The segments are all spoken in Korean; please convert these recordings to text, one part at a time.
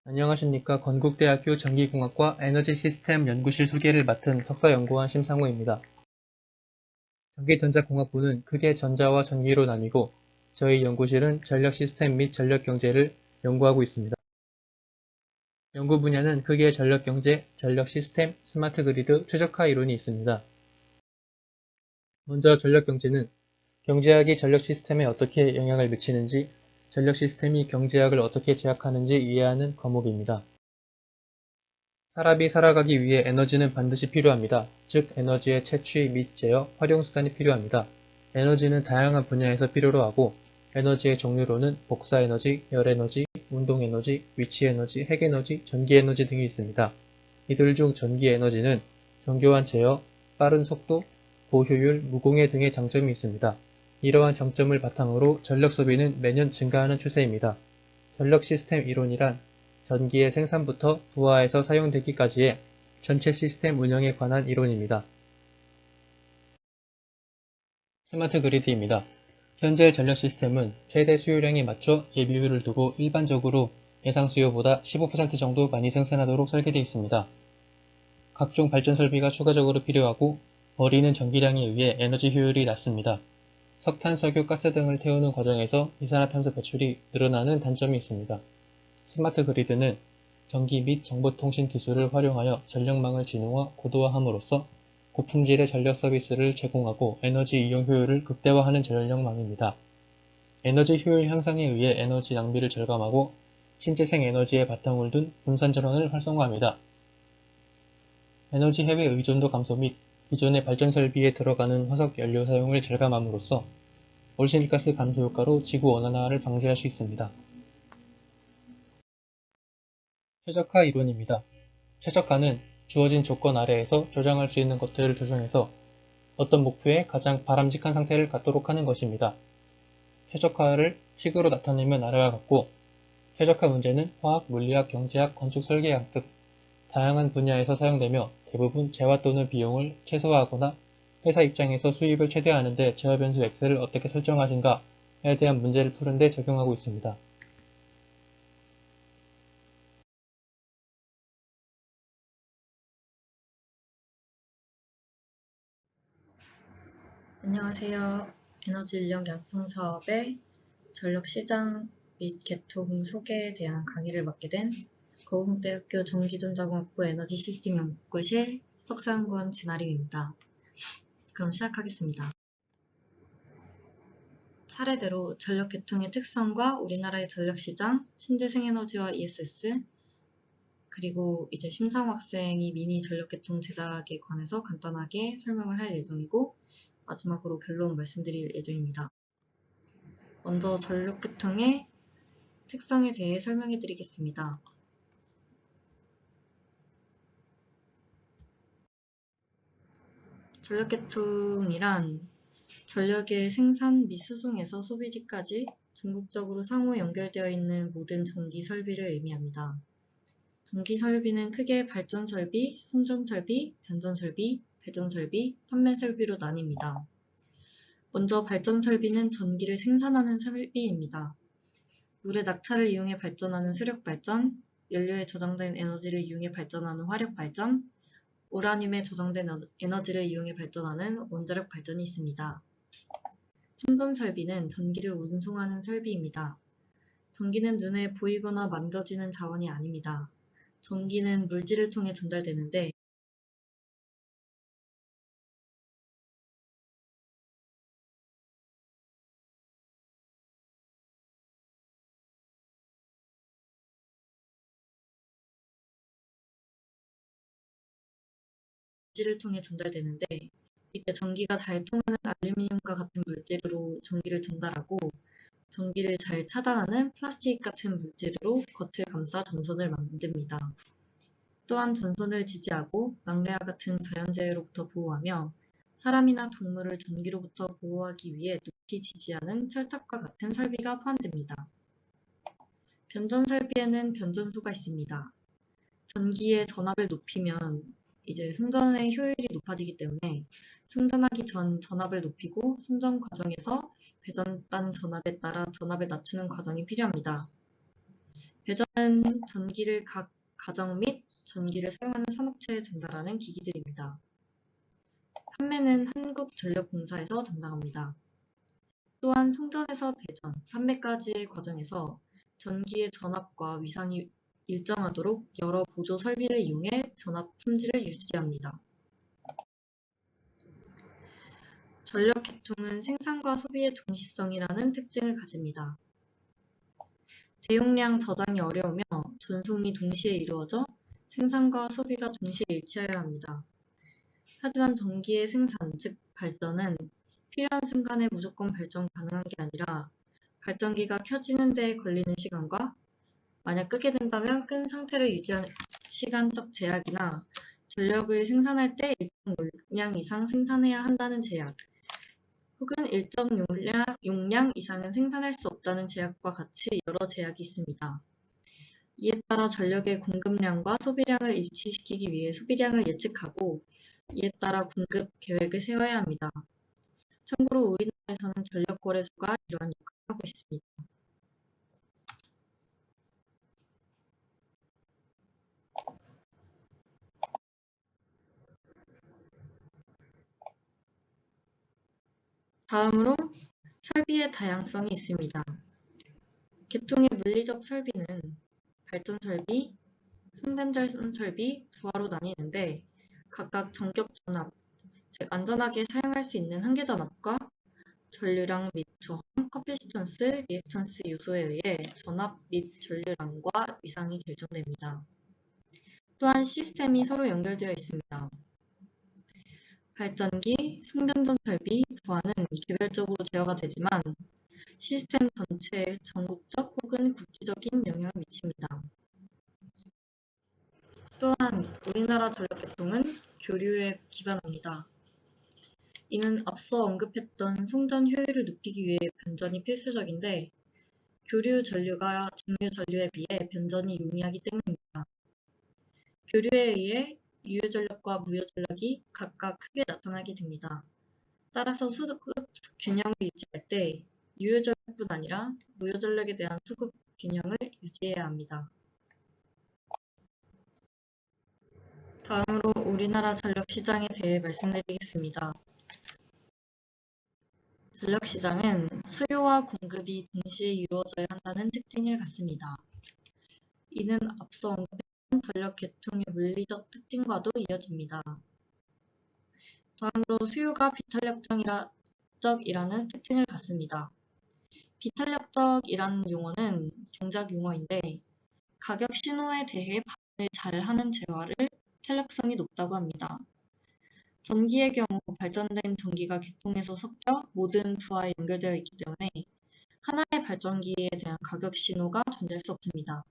안녕하십니까. 건국대학교 전기공학과 에너지시스템 연구실 소개를 맡은 석사연구원 심상우입니다. 전기전자공학부는 크게 전자와 전기로 나뉘고 저희 연구실은 전력시스템 및 전력경제를 연구하고 있습니다. 연구 분야는 크게 전력경제, 전력시스템, 스마트그리드, 최적화 이론이 있습니다. 먼저 전력경제는 경제학이 전력시스템에 어떻게 영향을 미치는지, 전력시스템이 경제학을 어떻게 제약하는지 이해하는 과목입니다. 사람이 살아가기 위해 에너지는 반드시 필요합니다. 즉, 에너지의 채취 및 제어, 활용수단이 필요합니다. 에너지는 다양한 분야에서 필요로 하고, 에너지의 종류로는 복사에너지, 열에너지, 운동에너지, 위치에너지, 핵에너지, 전기에너지 등이 있습니다. 이들 중 전기에너지는 정교한 제어, 빠른 속도, 고효율, 무공해 등의 장점이 있습니다. 이러한 장점을 바탕으로 전력 소비는 매년 증가하는 추세입니다. 전력 시스템 이론이란 전기의 생산부터 부하에서 사용되기까지의 전체 시스템 운영에 관한 이론입니다. 스마트 그리드입니다. 현재 전력 시스템은 최대 수요량에 맞춰 예비율을 두고 일반적으로 예상 수요보다 15% 정도 많이 생산하도록 설계되어 있습니다. 각종 발전 설비가 추가적으로 필요하고 버리는 전기량에 의해 에너지 효율이 낮습니다. 석탄, 석유, 가스 등을 태우는 과정에서 이산화탄소 배출이 늘어나는 단점이 있습니다. 스마트 그리드는 전기 및 정보통신 기술을 활용하여 전력망을 진흥화, 고도화함으로써 고품질의 전력 서비스를 제공하고 에너지 이용 효율을 극대화하는 전력망입니다. 에너지 효율 향상에 의해 에너지 낭비를 절감하고 신재생 에너지에 바탕을 둔 분산 전원을 활성화합니다. 에너지 해외 의존도 감소 및 기존의 발전 설비에 들어가는 화석 연료 사용을 절감함으로써 온실가스 감소 효과로 지구 온난화를 방지할 수 있습니다. 최적화 이론입니다. 최적화는 주어진 조건 아래에서 조정할 수 있는 것들을 조정해서 어떤 목표에 가장 바람직한 상태를 갖도록 하는 것입니다. 최적화를 식으로 나타내면 아래와 같고, 최적화 문제는 화학, 물리학, 경제학, 건축 설계학 등 다양한 분야에서 사용되며 대부분 재화 또는 비용을 최소화하거나 회사 입장에서 수입을 최대화하는 데 제어 변수 X를 어떻게 설정하신가에 대한 문제를 푸는 데 적용하고 있습니다. 안녕하세요. 에너지 인력 양성 사업의 전력 시장 및 개통 소개에 대한 강의를 맡게 된 거국대학교 전기전자공학부 에너지 시스템 연구실 석사연구원 진아림입니다. 그럼 시작하겠습니다. 차례대로 전력 개통의 특성과 우리나라의 전력 시장, 신재생에너지와 ESS, 그리고 이제 심상호 학생이 미니 전력 개통 제작에 관해서 간단하게 설명을 할 예정이고, 마지막으로 결론 말씀드릴 예정입니다. 먼저 전력계통의 특성에 대해 설명해 드리겠습니다. 전력계통이란 전력의 생산 및 수송에서 소비지까지 전국적으로 상호 연결되어 있는 모든 전기 설비를 의미합니다. 전기 설비는 크게 발전 설비, 송전 설비, 변전 설비, 배전 설비, 판매 설비로 나뉩니다. 먼저 발전 설비는 전기를 생산하는 설비입니다. 물의 낙차를 이용해 발전하는 수력 발전, 연료에 저장된 에너지를 이용해 발전하는 화력 발전, 우라늄에 저장된 에너지를 이용해 발전하는 원자력 발전이 있습니다. 송전 설비는 전기를 운송하는 설비입니다. 전기는 눈에 보이거나 만져지는 자원이 아닙니다. 전기는 물질을 통해 전달되는데 이때 전기가 잘 통하는 알루미늄과 같은 물질로 전기를 전달하고 전기를 잘 차단하는 플라스틱 같은 물질로 겉을 감싸 전선을 만듭니다. 또한 전선을 지지하고 낙뢰와 같은 자연재해로부터 보호하며 사람이나 동물을 전기로부터 보호하기 위해 높이 지지하는 철탑과 같은 설비가 포함됩니다. 변전 설비에는 변전소가 있습니다. 전기의 전압을 높이면 이제 송전의 효율이 높아지기 때문에 송전하기 전 전압을 높이고 송전 과정에서 배전단 전압에 따라 전압을 낮추는 과정이 필요합니다. 배전은 전기를 각 가정 및 전기를 사용하는 산업체에 전달하는 기기들입니다. 판매는 한국전력공사에서 담당합니다. 또한 송전에서 배전, 판매까지의 과정에서 전기의 전압과 위상이 일정하도록 여러 보조 설비를 이용해 전압 품질을 유지합니다. 전력 계통은 생산과 소비의 동시성이라는 특징을 가집니다. 대용량 저장이 어려우며 전송이 동시에 이루어져 생산과 소비가 동시에 일치하여야 합니다. 하지만 전기의 생산, 즉 발전은 필요한 순간에 무조건 발전 가능한 게 아니라 발전기가 켜지는 데에 걸리는 시간과 만약 끄게 된다면 끈 상태를 유지하는 시간적 제약이나 전력을 생산할 때 일정 용량 이상 생산해야 한다는 제약, 혹은 일정 용량 이상은 생산할 수 없다는 제약과 같이 여러 제약이 있습니다. 이에 따라 전력의 공급량과 소비량을 일치시키기 위해 소비량을 예측하고 이에 따라 공급 계획을 세워야 합니다. 참고로 우리나라에서는 전력 거래소가 이러한 역할을 하고 있습니다. 다음으로 설비의 다양성이 있습니다. 계통의 물리적 설비는 발전 설비, 송변전 설비, 부하로 나뉘는데 각각 전격 전압, 즉 안전하게 사용할 수 있는 한계 전압과 전류량 및 저항, 커피시턴스, 리액턴스 요소에 의해 전압 및 전류량과 위상이 결정됩니다. 또한 시스템이 서로 연결되어 있습니다. 발전기, 송변전 설비, 부하는 개별적으로 제어가 되지만 시스템 전체에 전국적 혹은 국지적인 영향을 미칩니다. 또한 우리나라 전력계통은 교류에 기반합니다. 이는 앞서 언급했던 송전 효율을 높이기 위해 변전이 필수적인데 교류 전류가 직류 전류에 비해 변전이 용이하기 때문입니다. 교류에 의해 유효전력과 무효전력이 각각 크게 나타나게 됩니다. 따라서 수급 균형을 유지할 때 유효전력뿐 아니라 무효전력에 대한 수급 균형을 유지해야 합니다. 다음으로 우리나라 전력시장에 대해 말씀드리겠습니다. 전력시장은 수요와 공급이 동시에 이루어져야 한다는 특징을 갖습니다. 이는 앞서 언급했던 전력 계통의 물리적 특징과도 이어집니다. 다음으로 수요가 비탄력적이라는 특징을 갖습니다. 비탄력적이라는 용어는 경작 용어인데 가격 신호에 대해 반응을 잘 하는 재화를 탄력성이 높다고 합니다. 전기의 경우 발전된 전기가 계통에서 섞여 모든 부하에 연결되어 있기 때문에 하나의 발전기에 대한 가격 신호가 존재할 수 없습니다.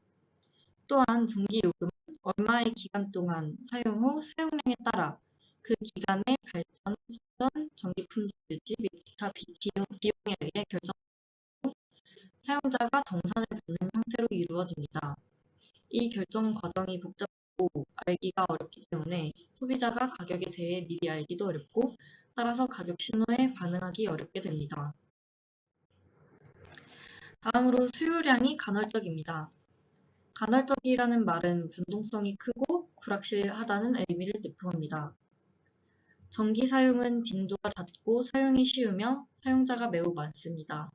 또한 전기 요금은 얼마의 기간 동안 사용 후 사용량에 따라 그 기간의 발전, 소전, 전기 품질 유지 및 기타 비용에 의해 결정되고 사용자가 정산을 받는 형태로 이루어집니다. 이 결정 과정이 복잡하고 알기가 어렵기 때문에 소비자가 가격에 대해 미리 알기도 어렵고 따라서 가격 신호에 반응하기 어렵게 됩니다. 다음으로 수요량이 간헐적입니다. 간헐적이라는 말은 변동성이 크고 불확실하다는 의미를 내포합니다. 전기 사용은 빈도가 잦고 사용이 쉬우며 사용자가 매우 많습니다.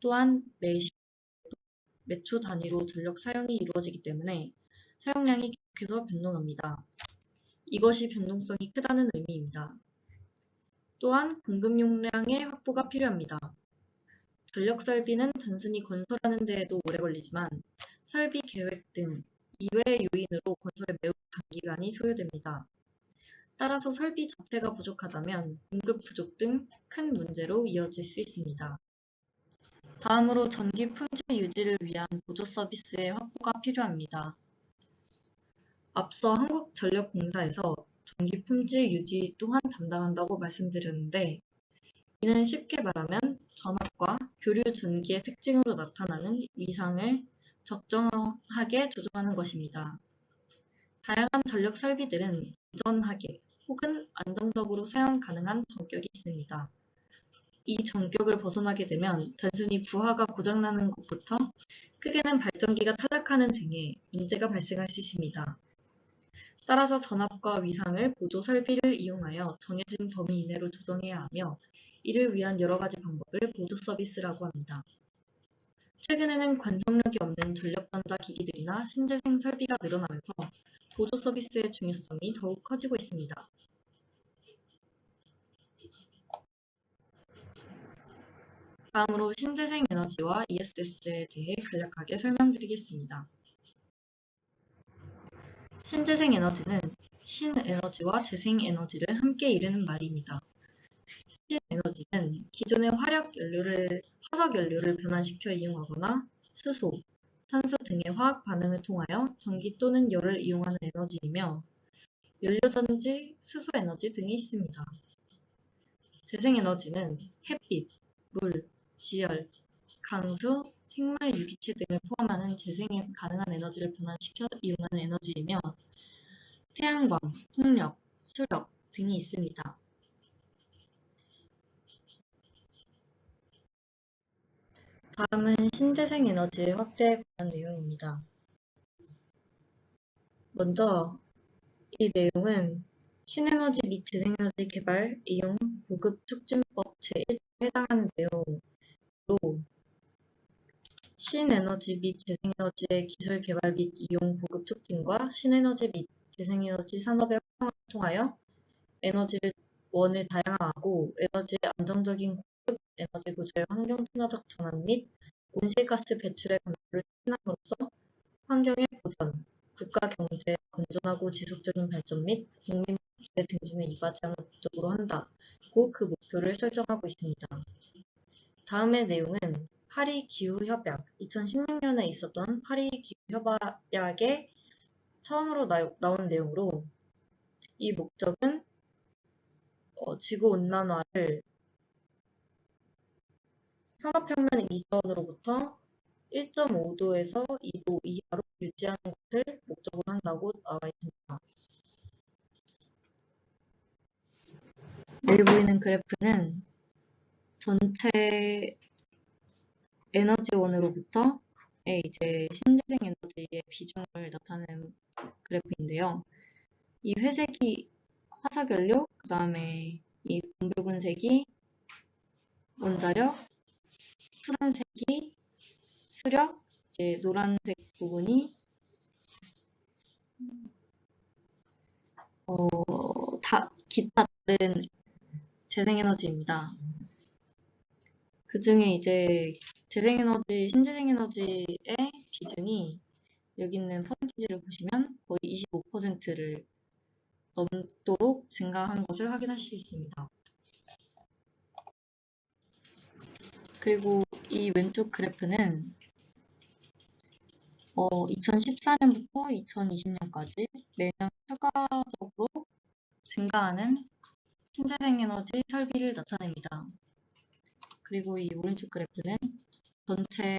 또한 매 초 단위로 전력 사용이 이루어지기 때문에 사용량이 계속해서 변동합니다. 이것이 변동성이 크다는 의미입니다. 또한 공급 용량의 확보가 필요합니다. 전력 설비는 단순히 건설하는 데에도 오래 걸리지만 설비 계획 등 이외의 요인으로 건설에 매우 단기간이 소요됩니다. 따라서 설비 자체가 부족하다면 공급 부족 등 큰 문제로 이어질 수 있습니다. 다음으로 전기 품질 유지를 위한 보조 서비스의 확보가 필요합니다. 앞서 한국전력공사에서 전기 품질 유지 또한 담당한다고 말씀드렸는데 이는 쉽게 말하면 전압과 교류 전기의 특징으로 나타나는 위상을 적정하게 조정하는 것입니다. 다양한 전력 설비들은 안전하게 혹은 안정적으로 사용 가능한 전격이 있습니다. 이 전격을 벗어나게 되면 단순히 부하가 고장나는 것부터 크게는 발전기가 탈락하는 등의 문제가 발생할 수 있습니다. 따라서 전압과 위상을 보조 설비를 이용하여 정해진 범위 이내로 조정해야 하며 이를 위한 여러 가지 방법을 보조 서비스라고 합니다. 최근에는 관성력이 없는 전력전자 기기들이나 신재생 설비가 늘어나면서 보조 서비스의 중요성이 더욱 커지고 있습니다. 다음으로 신재생 에너지와 ESS에 대해 간략하게 설명드리겠습니다. 신재생 에너지는 신에너지와 재생에너지를 함께 이루는 말입니다. 신에너지는 기존의 화석연료를 변환시켜 이용하거나 수소, 산소 등의 화학 반응을 통하여 전기 또는 열을 이용하는 에너지이며 연료전지, 수소에너지 등이 있습니다. 재생에너지는 햇빛, 물, 지열, 강수, 생물 유기체 등을 포함하는 재생 가능한 에너지를 변환시켜 이용하는 에너지이며 태양광, 풍력, 수력 등이 있습니다. 다음은 신재생 에너지의 확대에 관한 내용입니다. 먼저 이 내용은 신에너지 및 재생에너지 개발, 이용, 보급 촉진법 제1조에 해당하는 내용으로 신에너지 및 재생에너지의 기술 개발 및 이용 보급 촉진과 신에너지 및 재생에너지 산업의 활성화를 통하여 에너지를 원을 다양화하고 에너지의 안정적인 공급, 에너지 구조의 환경 친화적 전환 및 온실가스 배출의 감소를 추진함으로써 환경의 보전, 국가 경제의 건전하고 지속적인 발전 및 국민 경제 증진에 이바지하는 목적으로 한다고 그 목표를 설정하고 있습니다. 다음의 내용은 파리 기후협약, 2016년에 있었던 파리 기후협약에 처음으로 나온 내용으로 이 목적은 지구온난화를 산업혁명 이전으로부터 1.5도에서 2도 이하로 유지하는 것을 목적으로 한다고 나와 있습니다. 여기 보이는 그래프는 전체 에너지원으로부터의 이제 신재생 에너지의 비중을 나타내는 그래프인데요. 이 회색이 화석연료, 그 다음에 이 붉은색이 원자력, 푸른색이 수력, 이제 노란색 부분이 기타 다른 재생에너지입니다. 그 중에 이제 신재생에너지의 비중이 여기 있는 퍼센티지를 보시면 거의 25%를 넘도록 증가한 것을 확인하실 수 있습니다. 그리고 이 왼쪽 그래프는 2014년부터 2020년까지 매년 추가적으로 증가하는 신재생에너지 설비를 나타냅니다. 그리고 이 오른쪽 그래프는 전체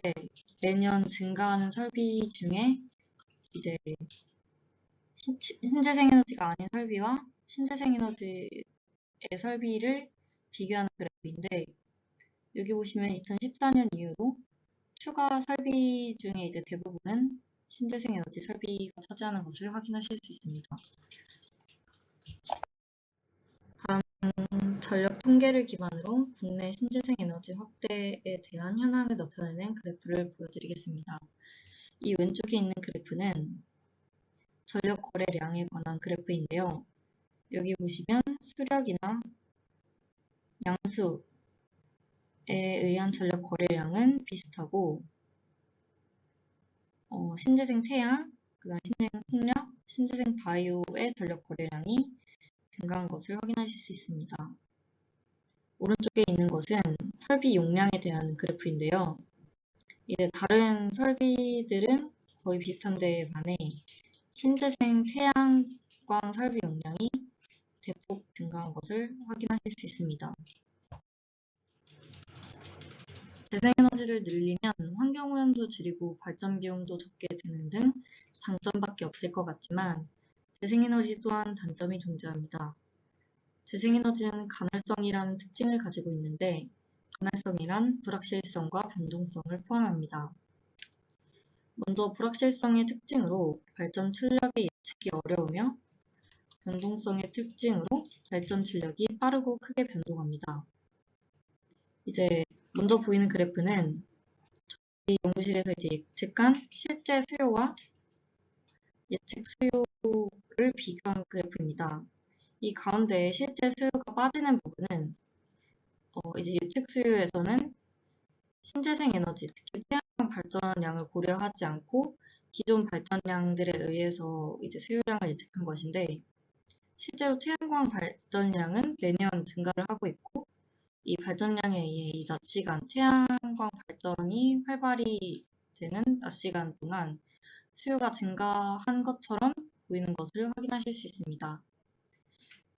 매년 증가하는 설비 중에 이제 신재생에너지가 아닌 설비와 신재생에너지의 설비를 비교하는 그래프인데 여기 보시면 2014년 이후로 추가 설비 중에 이제 대부분은 신재생에너지 설비가 차지하는 것을 확인하실 수 있습니다. 다음 전력 통계를 기반으로 국내 신재생에너지 확대에 대한 현황을 나타내는 그래프를 보여드리겠습니다. 이 왼쪽에 있는 그래프는 전력 거래량에 관한 그래프인데요. 여기 보시면 수력이나 양수에 의한 전력 거래량은 비슷하고 신재생 태양, 그다음 신재생 풍력, 신재생 바이오의 전력 거래량이 증가한 것을 확인하실 수 있습니다. 오른쪽에 있는 것은 설비 용량에 대한 그래프인데요. 이제 다른 설비들은 거의 비슷한데 반해 신재생 태양광 설비 용량이 대폭 증가한 것을 확인하실 수 있습니다. 재생에너지를 늘리면 환경오염도 줄이고 발전 비용도 적게 드는 등 장점밖에 없을 것 같지만 재생에너지 또한 단점이 존재합니다. 재생에너지는 간헐성이라는 특징을 가지고 있는데 간헐성이란 불확실성과 변동성을 포함합니다. 먼저 불확실성의 특징으로 발전 출력이 예측이 어려우며 변동성의 특징으로 발전 출력이 빠르고 크게 변동합니다. 이제 먼저 보이는 그래프는 저희 연구실에서 이제 예측한 실제 수요와 예측 수요를 비교한 그래프입니다. 이 가운데 실제 수요가 빠지는 부분은 이제 예측 수요에서는 신재생 에너지, 특히 태양광 발전량을 고려하지 않고 기존 발전량들에 의해서 이제 수요량을 예측한 것인데, 실제로 태양광 발전량은 매년 증가를 하고 있고, 이 발전량에 의해 이 낮 시간, 태양광 발전이 활발히 되는 낮 시간 동안 수요가 증가한 것처럼 보이는 것을 확인하실 수 있습니다.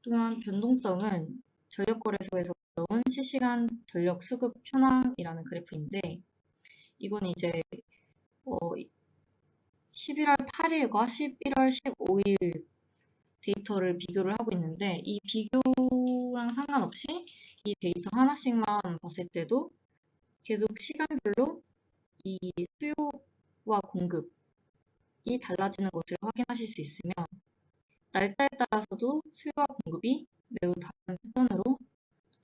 또한 변동성은 전력거래소에서 나온 실시간 전력 수급 현황이라는 그래프인데, 이건 이제 11월 8일과 11월 15일 데이터를 비교를 하고 있는데, 이 비교랑 상관없이 이 데이터 하나씩만 봤을 때도 계속 시간별로 이 수요와 공급이 달라지는 것을 확인하실 수 있으며, 날짜에 따라서도 수요와 공급이 매우 다른 패턴으로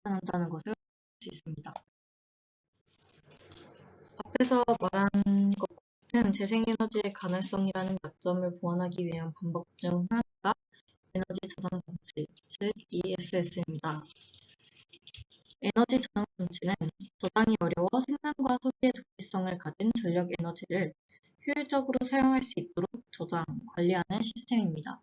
나타난다는 것을 알 수 있습니다. 앞에서 말한 것 같은 재생에너지의 가능성이라는 약점을 보완하기 위한 방법 중 하나가 에너지 저장 장치, 즉 ESS입니다. 에너지 저장 장치는 저장이 어려워 생산과 소비의 독립성을 가진 전력 에너지를 효율적으로 사용할 수 있도록 저장, 관리하는 시스템입니다.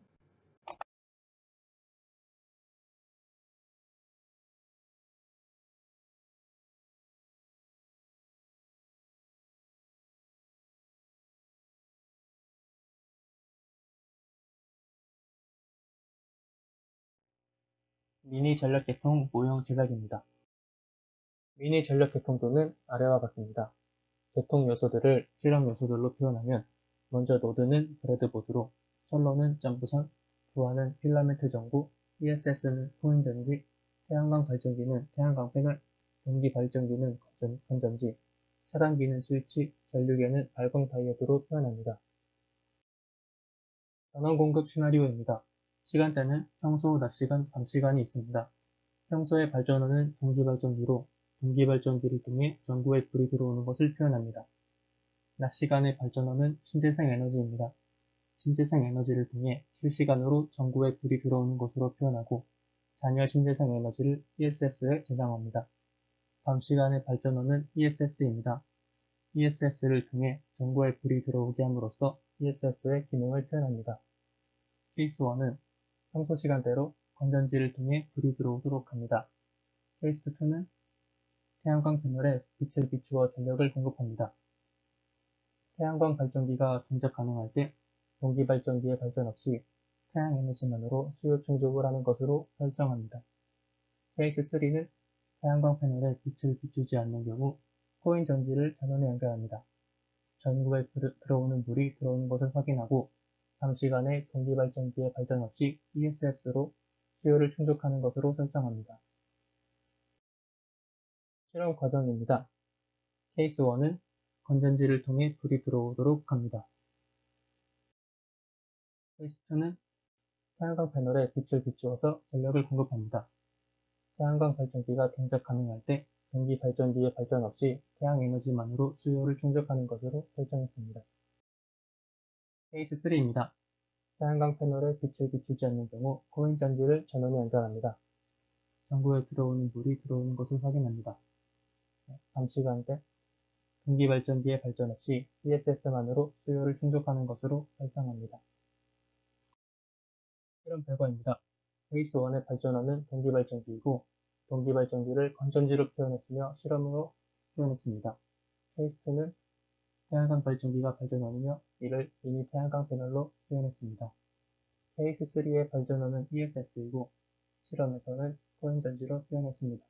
미니 전력계통 모형 제작입니다. 미니 전력계통도는 아래와 같습니다. 계통 요소들을 실험 요소들로 표현하면, 먼저 노드는 브레드보드로, 선로는 점프선, 부하는 필라멘트 전구, ESS는 코인전지, 태양광 발전기는 태양광 패널, 전기 발전기는 건전지, 차단기는 스위치, 전류계는 발광 다이오드로 표현합니다. 전원 공급 시나리오입니다. 시간대는 평소 낮 시간, 밤 시간이 있습니다. 평소의 발전원은 동기발전기로 동기발전기를 통해 전구에 불이 들어오는 것을 표현합니다. 낮 시간의 발전원은 신재생 에너지입니다. 신재생 에너지를 통해 실시간으로 전구에 불이 들어오는 것으로 표현하고, 잔여 신재생 에너지를 ESS에 저장합니다. 밤 시간의 발전원은 ESS입니다. ESS를 통해 전구에 불이 들어오게 함으로써 ESS의 기능을 표현합니다. 케이스 1은 평소 시간대로 건전지를 통해 불이 들어오도록 합니다. 케이스 2는 태양광 패널에 빛을 비추어 전력을 공급합니다. 태양광 발전기가 동작 가능할 때 동기 발전기의 발전 없이 태양 에너지만으로 수요 충족을 하는 것으로 설정합니다. 케이스 3는 태양광 패널에 빛을 비추지 않는 경우 코인 전지를 전원에 연결합니다. 전구에 들어오는 물이 들어오는 것을 확인하고, 단시간에 동기 발전기의 발전 없이 ESS로 수요를 충족하는 것으로 설정합니다. 실험 과정입니다. 케이스 1은 건전지를 통해 불이 들어오도록 합니다. 케이스 2는 태양광 패널에 빛을 비추어서 전력을 공급합니다. 태양광 발전기가 동작 가능할 때 전기 발전기의 발전 없이 태양 에너지만으로 수요를 충족하는 것으로 설정했습니다. 케이스 3입니다. 태양광 패널에 빛을 비추지 않는 경우 코인 전지를 전원에 연결합니다. 전구에 들어오는 물이 들어오는 것을 확인합니다. 밤 시간대 동기 발전기의 발전 없이 ESS만으로 수요를 충족하는 것으로 설정합니다. 실험 결과입니다. 케이스 1의 발전원은 동기 발전기이고, 동기 발전기를 건전지로 표현했으며 실험으로 표현했습니다. 케이스 2는 태양광 발전기가 발전원이며 이를 미니 태양광 패널로 표현했습니다. 케이스 3의 발전원은 ESS이고 실험에서는 코인 전지로 표현했습니다.